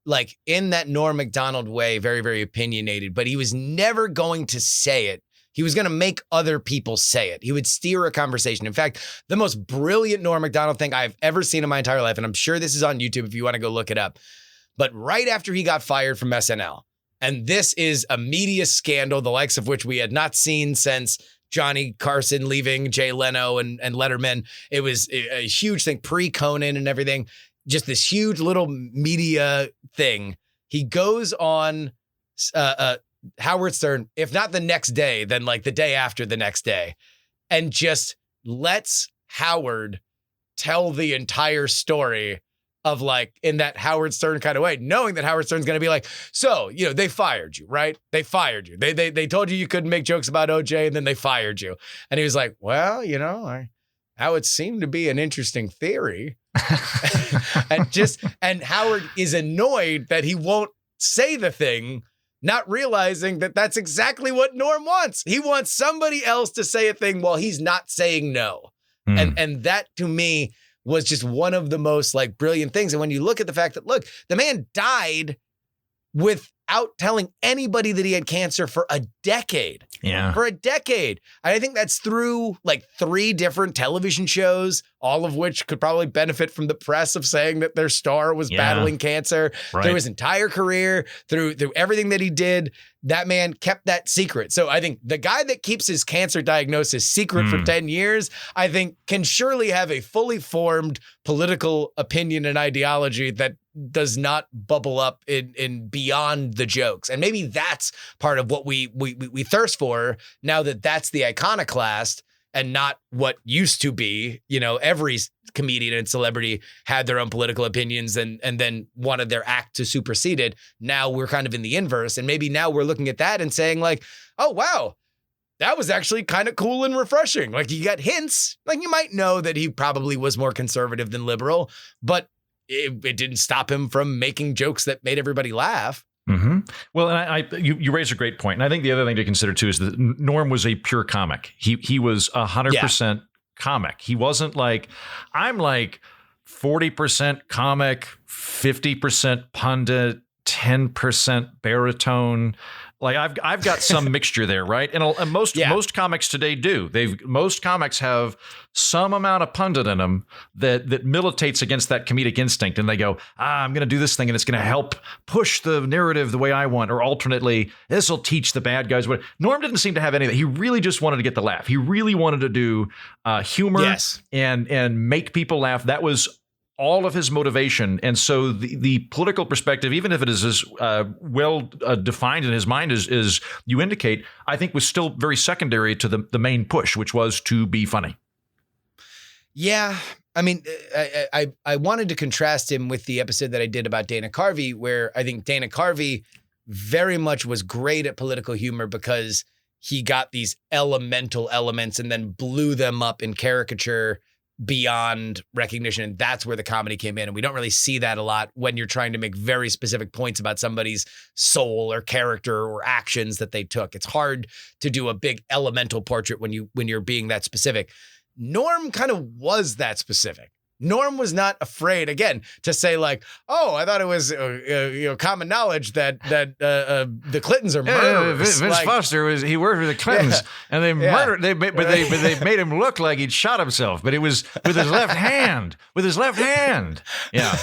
Speaker 4: like, in that Norm Macdonald way, very, very opinionated, but he was never going to say it. He was going to make other people say it. He would steer a conversation. In fact, the most brilliant Norm Macdonald thing I've ever seen in my entire life, and I'm sure this is on YouTube if you want to go look it up, but right after he got fired from SNL, and this is a media scandal, the likes of which we had not seen since Johnny Carson leaving Jay Leno and Letterman. It was a huge thing, pre-Conan and everything. Just this huge little media thing. He goes on Howard Stern, if not the next day, then like the day after the next day, and just lets Howard tell the entire story of, like, in that Howard Stern kind of way, knowing that Howard Stern's going to be like, so, they fired you, right? They fired you. They told you couldn't make jokes about OJ, and then they fired you. And he was like, well, that would seem to be an interesting theory. and Howard is annoyed that he won't say the thing, not realizing that that's exactly what Norm wants. He wants somebody else to say a thing while he's not saying no. And that, to me, was just one of the most, like, brilliant things. And when you look at the fact that, look, the man died with without telling anybody that he had cancer for a decade.
Speaker 7: Yeah.
Speaker 4: For a decade. I think that's through like 3 different television shows, all of which could probably benefit from the press of saying that their star was battling cancer.
Speaker 7: Right.
Speaker 4: Through his entire career, through everything that he did, that man kept that secret. So I think the guy that keeps his cancer diagnosis secret for 10 years, I think can surely have a fully formed political opinion and ideology that does not bubble up in beyond the jokes. And maybe that's part of what we thirst for now that that's the iconoclast and not what used to be. You know, every comedian and celebrity had their own political opinions and then wanted their act to supersede it. Now we're kind of in the inverse. And maybe now we're looking at that and saying like, oh, wow, that was actually kind of cool and refreshing. Like you got hints, like you might know that he probably was more conservative than liberal, but it didn't stop him from making jokes that made everybody laugh.
Speaker 7: Mm-hmm. Well, and you raise a great point. And I think the other thing to consider too is that Norm was a pure comic. He was 100% comic. He wasn't like, I'm like 40% comic, 50% pundit, 10% baritone. Like I've got some mixture there, right? And most comics today do. Most comics have some amount of pundit in them that militates against that comedic instinct, and they go, I'm going to do this thing, and it's going to help push the narrative the way I want, or alternately, this will teach the bad guys what. Norm didn't seem to have any of that. He really just wanted to get the laugh. He really wanted to do humor and make people laugh. That was all of his motivation. And so the political perspective, even if it is as well defined in his mind as you indicate, I think was still very secondary to the main push, which was to be funny.
Speaker 4: Yeah. I mean, I wanted to contrast him with the episode that I did about Dana Carvey, where I think Dana Carvey very much was great at political humor because he got these elemental elements and then blew them up in caricature beyond recognition. And that's where the comedy came in. And we don't really see that a lot when you're trying to make very specific points about somebody's soul or character or actions that they took. It's hard to do a big elemental portrait when you're being that specific. Norm kind of was that specific. Norm was not afraid, again, to say like, "Oh, I thought it was common knowledge that the Clintons are murderers."
Speaker 7: Vince Foster he worked with the Clintons, and they murdered. They made him look like he'd shot himself, but it was with his left hand. With his left hand, yeah.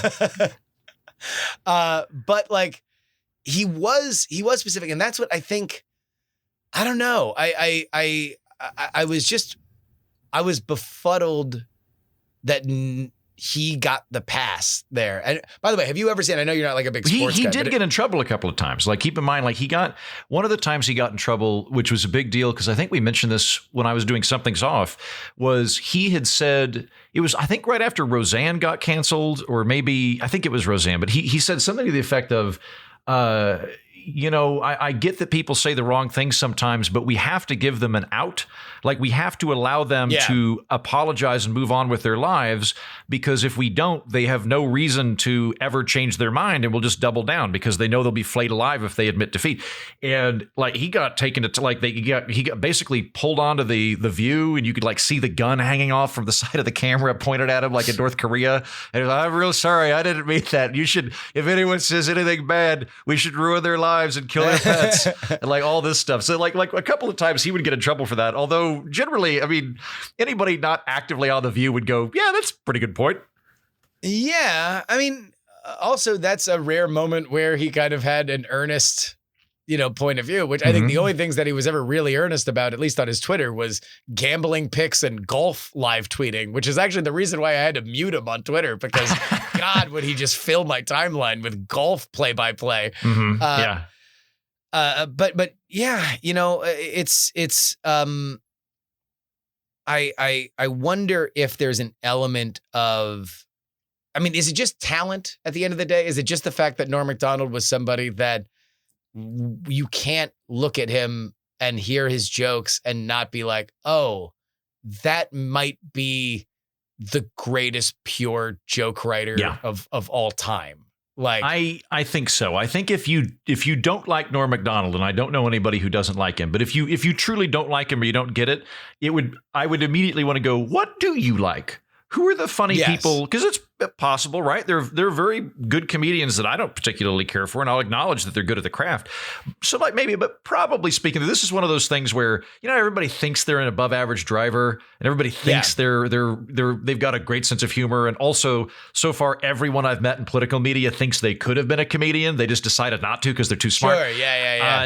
Speaker 4: But like, he was specific, and that's what I think. I don't know. I was befuddled that he got the pass there. And by the way, have you ever seen, I know you're not like a big sports guy.
Speaker 7: He did get in trouble a couple of times. Like, keep in mind, like one of the times he got in trouble, which was a big deal, because I think we mentioned this when I was doing Something's Off, was he had said, it was, I think right after Roseanne got canceled, or maybe, I think it was Roseanne, but he said something to the effect of, I get that people say the wrong things sometimes, but we have to give them an out. Like, we have to allow them to apologize and move on with their lives, because if we don't, they have no reason to ever change their mind and will just double down because they know they'll be flayed alive if they admit defeat. And like, he got taken to like, he got basically pulled onto the View, and you could like see the gun hanging off from the side of the camera pointed at him like in North Korea. And he was like, I'm real sorry, I didn't mean that. You should, if anyone says anything bad, we should ruin their lives and kill their pets and like all this stuff. So like a couple of times he would get in trouble for that. Although generally, I mean, anybody not actively on The View would go, yeah, that's a pretty good point.
Speaker 4: Yeah. I mean, also that's a rare moment where he kind of had an earnest, point of view, which I think the only things that he was ever really earnest about, at least on his Twitter, was gambling picks and golf live tweeting, which is actually the reason why I had to mute him on Twitter, because God, would he just fill my timeline with golf play-by-play.
Speaker 7: Yeah.
Speaker 4: But yeah, it's I wonder if there's an element of, I mean, is it just talent at the end of the day? Is it just the fact that Norm Macdonald was somebody that you can't look at him and hear his jokes and not be like, oh, that might be the greatest pure joke writer of all time? Like,
Speaker 7: I think so. I think if you don't like Norm Macdonald, and I don't know anybody who doesn't like him, but if you truly don't like him or you don't get it, I would immediately want to go, what do you like? Who are the funny people? Because possible, right? They're very good comedians that I don't particularly care for, and I'll acknowledge that they're good at the craft. So like maybe, but probably speaking, this is one of those things where, everybody thinks they're an above average driver, and everybody thinks they've got a great sense of humor. And also, so far, everyone I've met in political media thinks they could have been a comedian. They just decided not to because they're too smart.
Speaker 4: Sure, yeah.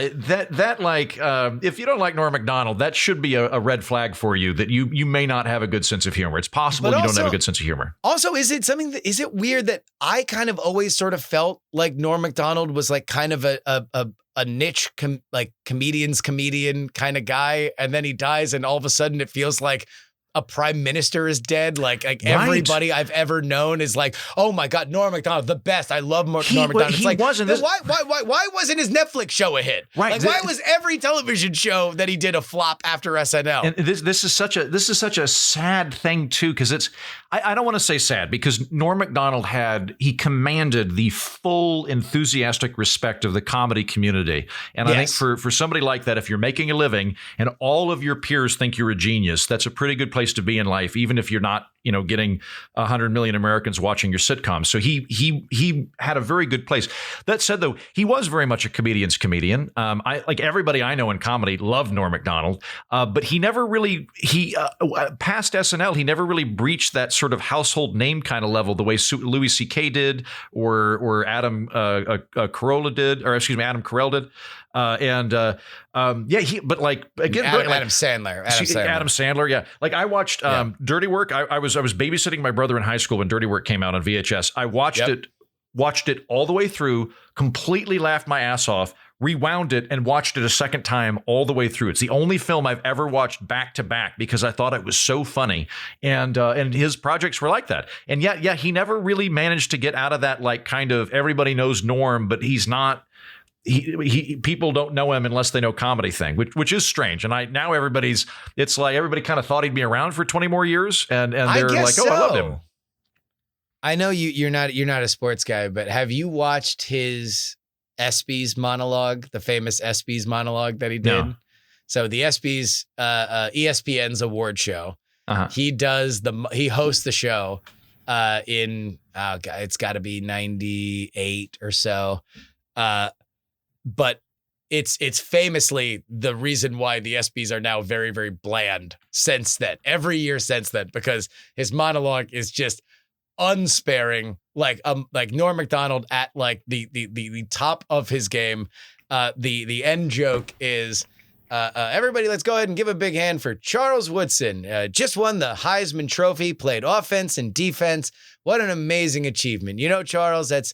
Speaker 7: If you don't like Norm Macdonald, that should be a red flag for you that you may not have a good sense of humor. It's possible you don't have a good sense of humor.
Speaker 4: Also, is it weird that I kind of always sort of felt like Norm Macdonald was like kind of a niche comedian kind of guy, and then he dies, and all of a sudden it feels like a prime minister is dead. Like everybody I've ever known is like, oh my God, Norm Macdonald, the best. I love Norm Macdonald. It's like, why wasn't his Netflix show a hit?
Speaker 7: Right.
Speaker 4: Like, why was every television show that he did a flop after SNL?
Speaker 7: And this is such a sad thing too, because I don't want to say sad, because Norm Macdonald he commanded the full enthusiastic respect of the comedy community. And I think for somebody like that, if you're making a living and all of your peers think you're a genius, that's a pretty good place to be in life, even if you're not, getting 100 million Americans watching your sitcom. So he had a very good place. That said, though, he was very much a comedian's comedian. Like everybody I know in comedy loved Norm Macdonald, but he never really past SNL, he never really breached that sort of household name kind of level the way Louis C.K. did, or Adam Carolla did, or excuse me, Adam Carell did. Adam Sandler. Yeah. Like I watched Dirty Work. I was babysitting my brother in high school when Dirty Work came out on VHS. I watched it all the way through, completely laughed my ass off, rewound it, and watched it a second time all the way through. It's the only film I've ever watched back to back because I thought it was so funny. And his projects were like that. And yet, he never really managed to get out of that, like, kind of everybody knows Norm, but he's not. People don't know him unless they know comedy thing, which is strange. And it's like everybody kind of thought he'd be around for 20 more years, and they're like, oh, I love him.
Speaker 4: I know you're not a sports guy, but have you watched his ESPYs monologue, the famous ESPYs monologue that he did? No. So the ESPYs, ESPN's award show. Uh-huh. He hosts the show it's got to be 98 or so. But it's famously the reason why the ESPYs are now very, very bland since then, every year since then, because his monologue is just unsparing, like Norm Macdonald at like the top of his game. The end joke is, everybody, let's go ahead and give a big hand for Charles Woodson. Just won the Heisman Trophy, played offense and defense. What an amazing achievement. Charles, that's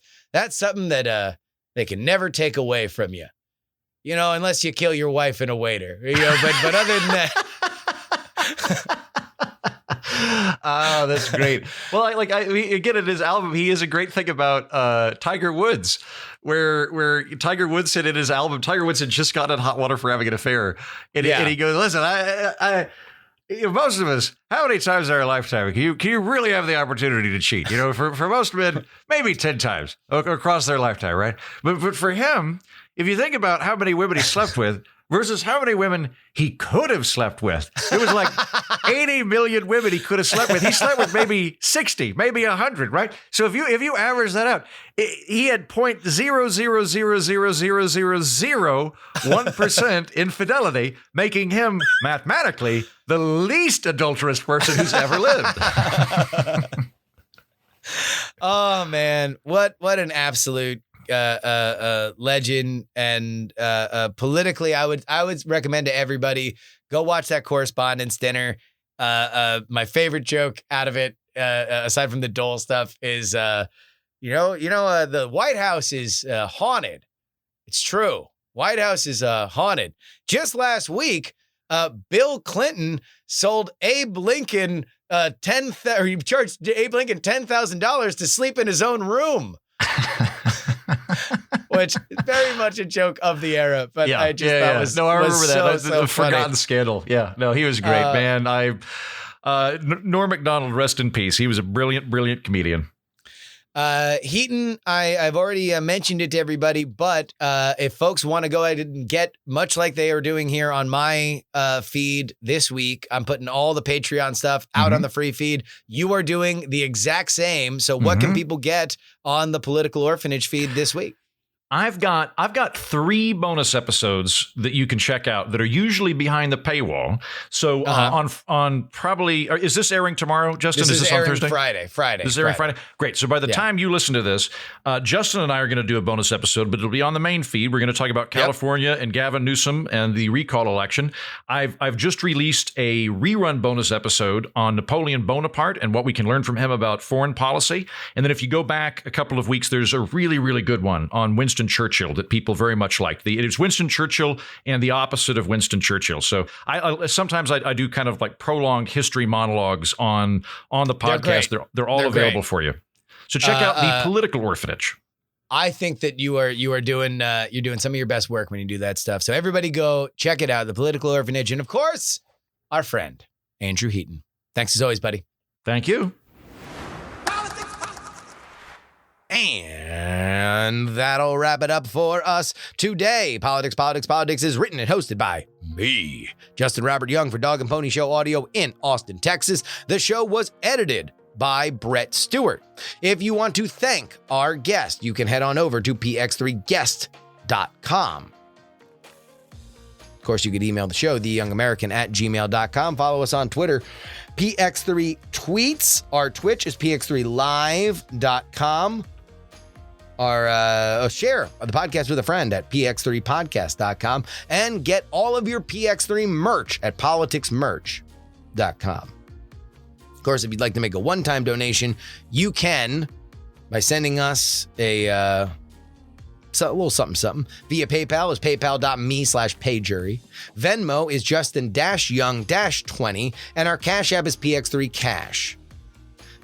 Speaker 4: something that they can never take away from you, unless you kill your wife and a waiter, but other than that.
Speaker 7: Oh, that's great. Well, again, in his album, he has a great thing about Tiger Woods, where Tiger Woods said in his album, Tiger Woods had just gotten in hot water for having an affair. And he goes, listen, most of us, how many times in our lifetime can you really have the opportunity to cheat? For most men, maybe 10 times across their lifetime, right? But for him, if you think about how many women he slept with versus how many women he could have slept with, it was like 80 million women he could have slept with. He slept with maybe 60, maybe 100, right? So if you average that out, he had 0.0000001% infidelity, making him mathematically the least adulterous person who's ever lived.
Speaker 4: Oh man, what an absolute legend. And politically, I would recommend to everybody, go watch that Correspondence Dinner. My favorite joke out of it, aside from the Dole stuff, is the White House is haunted. It's true. White House is haunted. Just last week, Bill Clinton sold Abe Lincoln he charged Abe Lincoln $10,000 to sleep in his own room. Which is very much a joke of the era, but I just thought was I remember that. So
Speaker 7: forgotten scandal. Yeah, no, he was great, man. Norm Macdonald, rest in peace. He was a brilliant, brilliant comedian.
Speaker 4: Heaton, I've already mentioned it to everybody, but if folks want to go ahead and get, much like they are doing here on my feed this week, I'm putting all the Patreon stuff out on the free feed. You are doing the exact same. So what can people get on the Political Orphanage feed this week?
Speaker 7: I've got 3 bonus episodes that you can check out that are usually behind the paywall. So on probably, is this airing tomorrow, Justin?
Speaker 4: This
Speaker 7: is this on
Speaker 4: airing
Speaker 7: Thursday?
Speaker 4: Friday.
Speaker 7: This is airing Friday. Great. So by the time you listen to this, Justin and I are going to do a bonus episode, but it'll be on the main feed. We're going to talk about California and Gavin Newsom and the recall election. I've just released a rerun bonus episode on Napoleon Bonaparte and what we can learn from him about foreign policy. And then if you go back a couple of weeks, there's a really, really good one on Winston Churchill that people very much liked. It is Winston Churchill and the opposite of Winston Churchill. So I sometimes I do kind of like prolonged history monologues on the podcast. They're all available for you. So check out the Political Orphanage.
Speaker 4: I think that you are doing some of your best work when you do that stuff. So everybody go check it out, the Political Orphanage, and of course, our friend Andrew Heaton. Thanks as always, buddy.
Speaker 7: Thank you.
Speaker 4: And that'll wrap it up for us today. Politics is written and hosted by me, Justin Robert Young, for Dog and Pony Show Audio in Austin, Texas. The show was edited by Brett Stewart. If you want to thank our guest, you can head on over to px3guest.com. Of course, you could email the show, theyoungamerican@gmail.com. Follow us on Twitter, px3tweets. Our Twitch is px3live.com. Or share the podcast with a friend at px3podcast.com, and get all of your PX3 merch at politicsmerch.com. Of course, if you'd like to make a one-time donation, you can by sending us a little something. Via PayPal is paypal.me/payjury. Venmo is Justin-Young-20, and our Cash App is PX3Cash.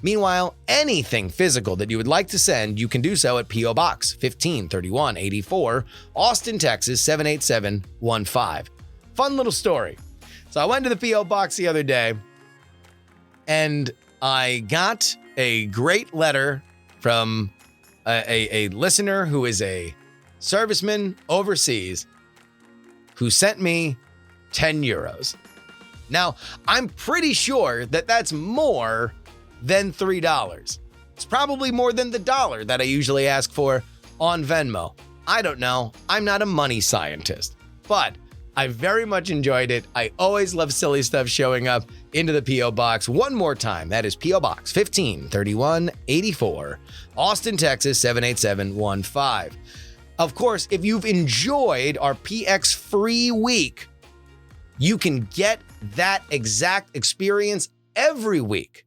Speaker 4: Meanwhile, anything physical that you would like to send, you can do so at P.O. Box 153184, Austin, Texas 78715. Fun little story. So I went to the P.O. Box the other day, and I got a great letter from a listener who is a serviceman overseas who sent me 10 euros. Now, I'm pretty sure that that's more than $3. It's probably more than the dollar that I usually ask for on Venmo. I don't know. I'm not a money scientist, but I very much enjoyed it. I always love silly stuff showing up into the P.O. Box. One more time, that is P.O. Box 153184, Austin, Texas 78715. Of course, if you've enjoyed our PX free week, you can get that exact experience every week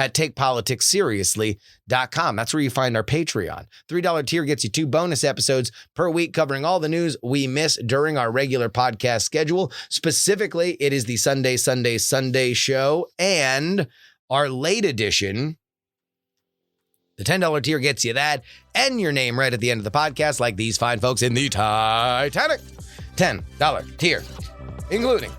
Speaker 4: at TakePoliticsSeriously.com. That's where you find our Patreon. $3 tier gets you 2 bonus episodes per week covering all the news we miss during our regular podcast schedule. Specifically, it is the Sunday show, and our late edition. The $10 tier gets you that and your name right at the end of the podcast, like these fine folks in the Titanic. $10 tier, including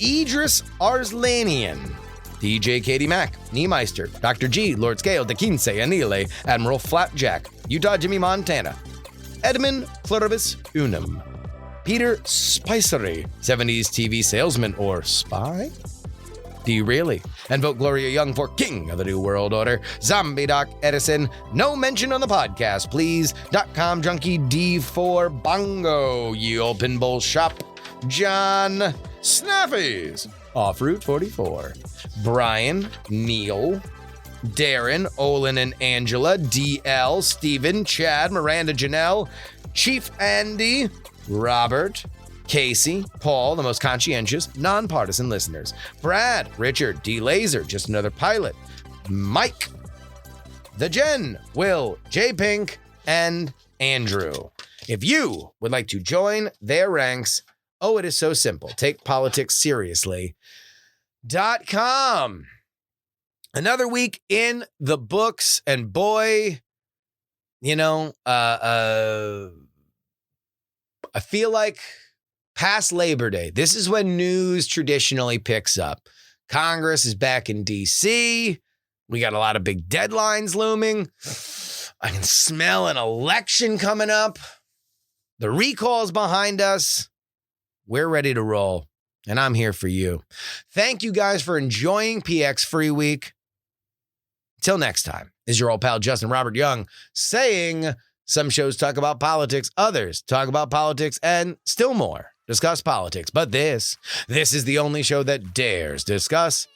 Speaker 4: Idris Arslanian, DJ Katie Mack, Niemeister, Dr. G, Lord Scale, De Quince, Anile, Admiral Flapjack, Utah Jimmy Montana, Edmund Pluribus Unum, Peter Spicery, 70s TV salesman or spy? Do you really? And vote Gloria Young for King of the New World Order. Zombie Doc Edison, no mention on the podcast, please. .com Junkie D4 Bongo, Ye Old Pinball Shop, John Snaffies, Off Route 44. Brian, Neil, Darren, Olin and Angela, DL, Steven, Chad, Miranda, Janelle, Chief Andy, Robert, Casey, Paul, the most conscientious, nonpartisan listeners, Brad, Richard, D. Laser, just another pilot, Mike, The Jen, Will, J. Pink, and Andrew. If you would like to join their ranks, it is so simple. TakePoliticsSeriously.com. Another week in the books, and boy, I feel like past Labor Day, this is when news traditionally picks up. Congress is back in D.C. We got a lot of big deadlines looming. I can smell an election coming up. The recall's behind us. We're ready to roll, and I'm here for you. Thank you guys for enjoying PX Free Week. Till next time, is your old pal Justin Robert Young saying some shows talk about politics, others talk about politics, and still more discuss politics. But this is the only show that dares discuss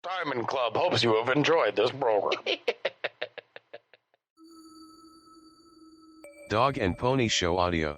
Speaker 8: Diamond Club hopes you have enjoyed this program.
Speaker 9: Dog and Pony Show audio.